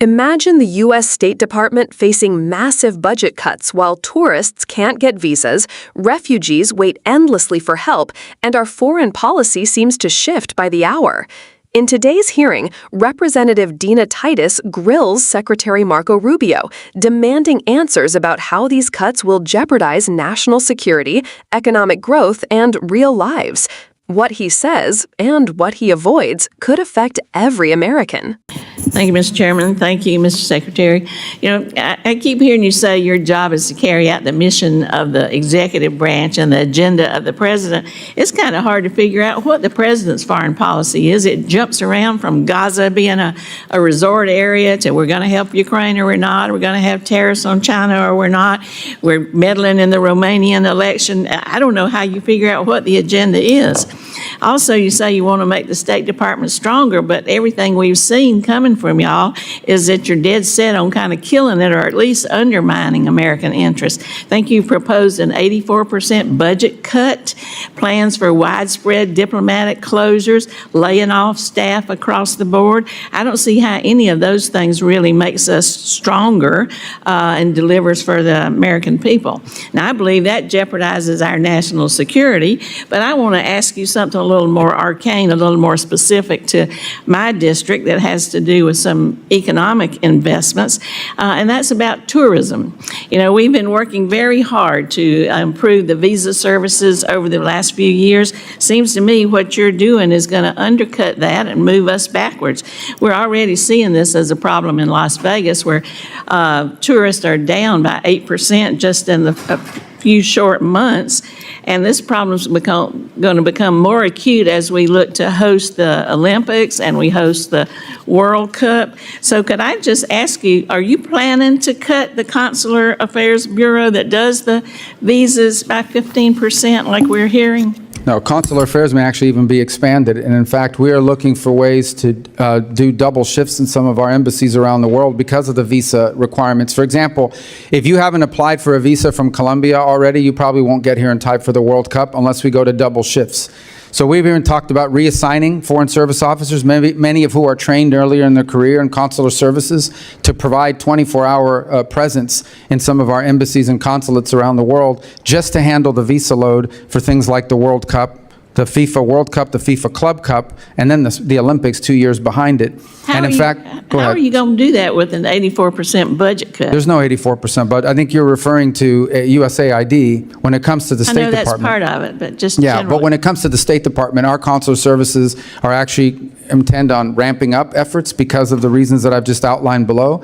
Imagine the U.S. State Department facing massive budget cuts while tourists can't get visas, refugees wait endlessly for help, and our foreign policy seems to shift by the hour. In today's hearing, Representative Dina Titus grills Secretary Marco Rubio, demanding answers about how these cuts will jeopardize national security, economic growth, and real lives. What he says and what he avoids could affect every American. Thank you, Mr. Chairman. Thank you, Mr. Secretary. You know, I keep hearing you say your job is to carry out the mission of the executive branch and the agenda of the president. It's kind of hard to figure out what the president's foreign policy is. It jumps around from Gaza being a resort area to we're going to help Ukraine or we're not. We're going to have tariffs on China or we're not. We're meddling in the Romanian election. I don't know how you figure out what the agenda is. Also, you say you want to make the State Department stronger, but everything we've seen coming from y'all is that you're dead set on kind of killing it or at least undermining American interests. I think you proposed an 84% budget cut, plans for widespread diplomatic closures, laying off staff across the board. I don't see how any of those things really makes us stronger and delivers for the American people. Now, I believe that jeopardizes our national security, but I want to ask you something a little more arcane, a little more specific to my district that has to do with some economic investments, and that's about tourism. You know, we've been working very hard to improve the visa services over the last few years. Seems to me what you're doing is going to undercut that and move us backwards. We're already seeing this as a problem in Las Vegas, where tourists are down by 8% just in the few short months, and this problem is going to become more acute as we look to host the Olympics and we host the World Cup. So could I just ask you, are you planning to cut the Consular Affairs Bureau that does the visas by 15% like we're hearing? No, consular affairs may actually even be expanded. And in fact, we are looking for ways to do double shifts in some of our embassies around the world because of the visa requirements. For example, if you haven't applied for a visa from Colombia already, you probably won't get here in time for the World Cup unless we go to double shifts. So we've even talked about reassigning foreign service officers, many of who are trained earlier in their career in consular services, to provide 24-hour presence in some of our embassies and consulates around the world just to handle the visa load for things like the World Cup, the FIFA World Cup, the FIFA Club Cup, and then the Olympics 2 years behind it. How are you going to do that with an 84% budget cut? There's no 84%, but I think you're referring to USAID when it comes to the State Department. I know that's part of it, but just yeah, generally. But when it comes to the State Department, our consular services are actually intend on ramping up efforts because of the reasons that I've just outlined below,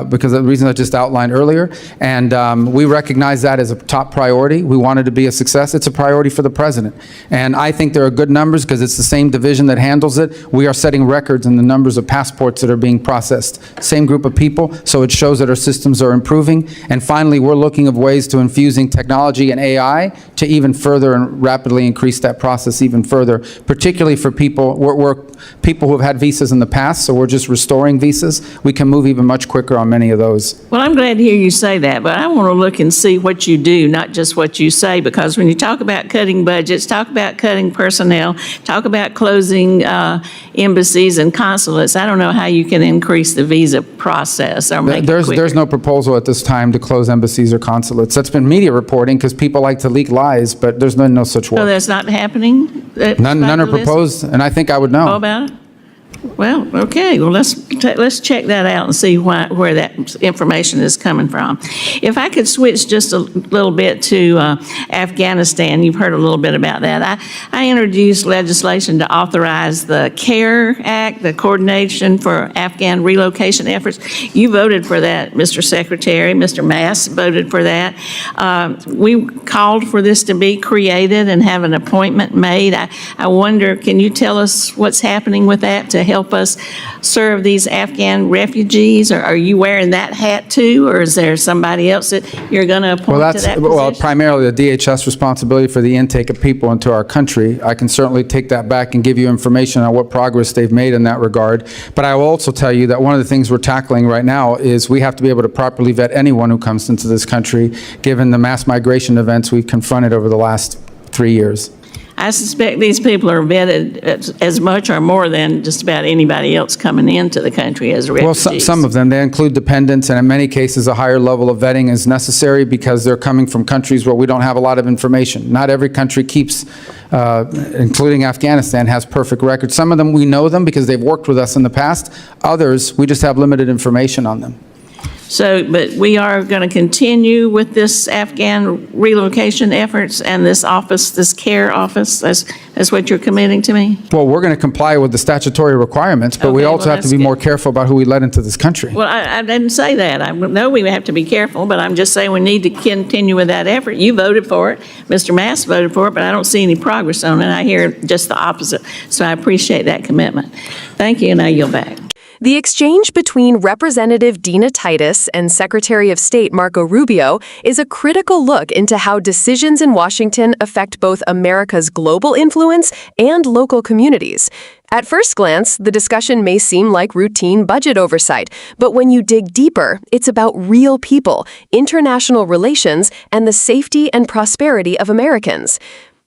because of the reasons I just outlined earlier. And we recognize that as a top priority. We want it to be a success. It's a priority for the president. And I think there are good numbers because it's the same division that handles it. We are setting records in the numbers of passports that are being processed. Same group of people, so it shows that our systems are improving. And finally, we're looking at ways to infusing technology and AI to even further and rapidly increase that process even further, particularly for people, people who have had visas in the past, so we're just restoring visas. We can move even much quicker on many of those. Well, I'm glad to hear you say that, but I want to look and see what you do, not just what you say, because when you talk about cutting budgets, talk about cutting personnel, talk about closing embassies and consulates, I don't know how you can increase the visa process or make it quicker. There's no proposal at this time to close embassies or consulates. That's been media reporting because people like to leak lies, but there's no such work. So that's not happening? None are proposed, and I think I would know. Know about it? Well, okay. Well, let's check that out and see where that information is coming from. If I could switch just a little bit to Afghanistan, you've heard a little bit about that. I introduced legislation to authorize the CARE Act, the Coordination for Afghan Relocation Efforts. You voted for that, Mr. Secretary. Mr. Mass voted for that. We called for this to be created and have an appointment made. I wonder, can you tell us what's happening with that to help us serve these Afghan refugees? Or are you wearing that hat too, or is there somebody else that you're going to appoint to that position? Well, primarily the DHS responsibility for the intake of people into our country. I can certainly take that back and give you information on what progress they've made in that regard. But I will also tell you that one of the things we're tackling right now is we have to be able to properly vet anyone who comes into this country, given the mass migration events we've confronted over the last 3 years. I suspect these people are vetted as much or more than just about anybody else coming into the country as refugees. Well, some of them, they include dependents, and in many cases, a higher level of vetting is necessary because they're coming from countries where we don't have a lot of information. Not every country keeps, including Afghanistan, has perfect records. Some of them, we know them because they've worked with us in the past. Others, we just have limited information on them. So, but we are going to continue with this Afghan relocation efforts and this office, this care office, that's what you're committing to me? Well, we're going to comply with the statutory requirements, but we Okay, also well, have to that's be more good. careful about who we let into this country. Well, I didn't say that. I know we have to be careful, but I'm just saying we need to continue with that effort. You voted for it. Mr. Mass voted for it, but I don't see any progress on it. I hear just the opposite. So I appreciate that commitment. Thank you, and I yield back. The exchange between Representative Dina Titus and Secretary of State Marco Rubio is a critical look into how decisions in Washington affect both America's global influence and local communities. At first glance, the discussion may seem like routine budget oversight, but when you dig deeper, it's about real people, international relations, and the safety and prosperity of Americans.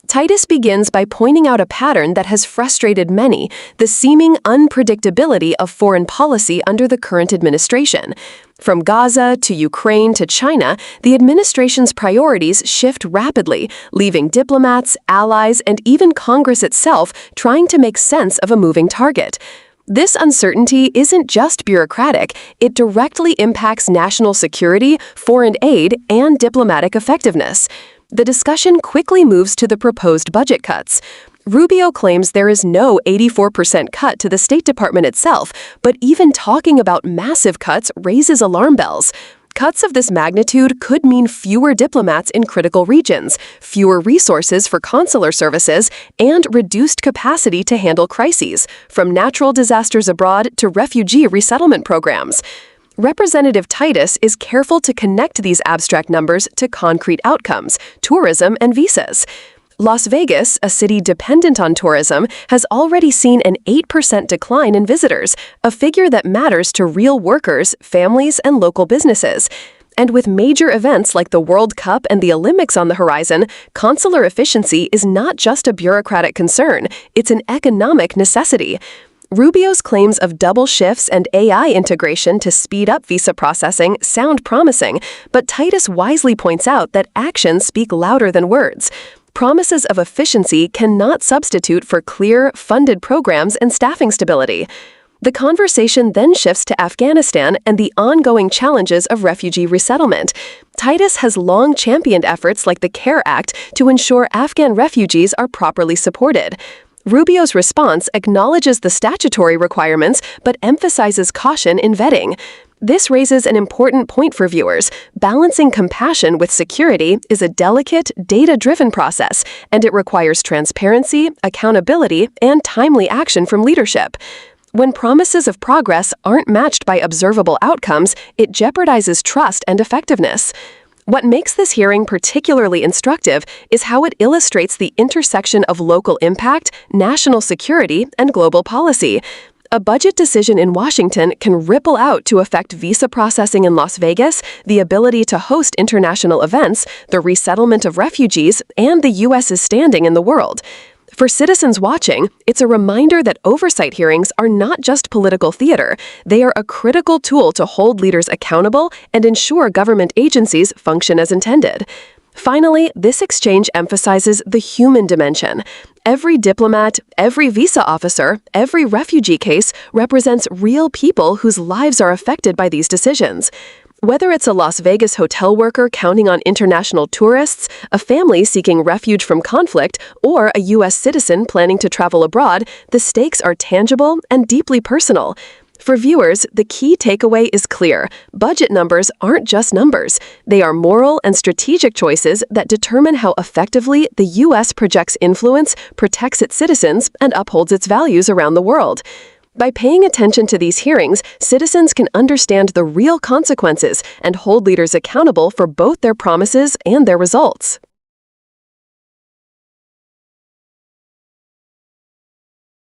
Titus begins by pointing out a pattern that has frustrated many, the seeming unpredictability of foreign policy under the current administration. From Gaza to Ukraine to China, the administration's priorities shift rapidly, leaving diplomats, allies, and even Congress itself trying to make sense of a moving target. This uncertainty isn't just bureaucratic, it directly impacts national security, foreign aid, and diplomatic effectiveness. The discussion quickly moves to the proposed budget cuts. Rubio claims there is no 84% cut to the State Department itself, but even talking about massive cuts raises alarm bells. Cuts of this magnitude could mean fewer diplomats in critical regions, fewer resources for consular services, and reduced capacity to handle crises, from natural disasters abroad to refugee resettlement programs. Representative Titus is careful to connect these abstract numbers to concrete outcomes, tourism and visas. Las Vegas, a city dependent on tourism, has already seen an 8% decline in visitors, a figure that matters to real workers, families, and local businesses. And with major events like the World Cup and the Olympics on the horizon, consular efficiency is not just a bureaucratic concern, it's an economic necessity. Rubio's claims of double shifts and AI integration to speed up visa processing sound promising, but Titus wisely points out that actions speak louder than words. Promises of efficiency cannot substitute for clear, funded programs and staffing stability. The conversation then shifts to Afghanistan and the ongoing challenges of refugee resettlement. Titus has long championed efforts like the CARE Act to ensure Afghan refugees are properly supported. Rubio's response acknowledges the statutory requirements but emphasizes caution in vetting. This raises an important point for viewers. Balancing compassion with security is a delicate, data-driven process, and it requires transparency, accountability, and timely action from leadership. When promises of progress aren't matched by observable outcomes, it jeopardizes trust and effectiveness. What makes this hearing particularly instructive is how it illustrates the intersection of local impact, national security, and global policy. A budget decision in Washington can ripple out to affect visa processing in Las Vegas, the ability to host international events, the resettlement of refugees, and the U.S.'s standing in the world. For citizens watching, it's a reminder that oversight hearings are not just political theater. They are a critical tool to hold leaders accountable and ensure government agencies function as intended. Finally, this exchange emphasizes the human dimension. Every diplomat, every visa officer, every refugee case represents real people whose lives are affected by these decisions. Whether it's a Las Vegas hotel worker counting on international tourists, a family seeking refuge from conflict, or a U.S. citizen planning to travel abroad, the stakes are tangible and deeply personal. For viewers, the key takeaway is clear. Budget numbers aren't just numbers. They are moral and strategic choices that determine how effectively the U.S. projects influence, protects its citizens, and upholds its values around the world. By paying attention to these hearings, citizens can understand the real consequences and hold leaders accountable for both their promises and their results.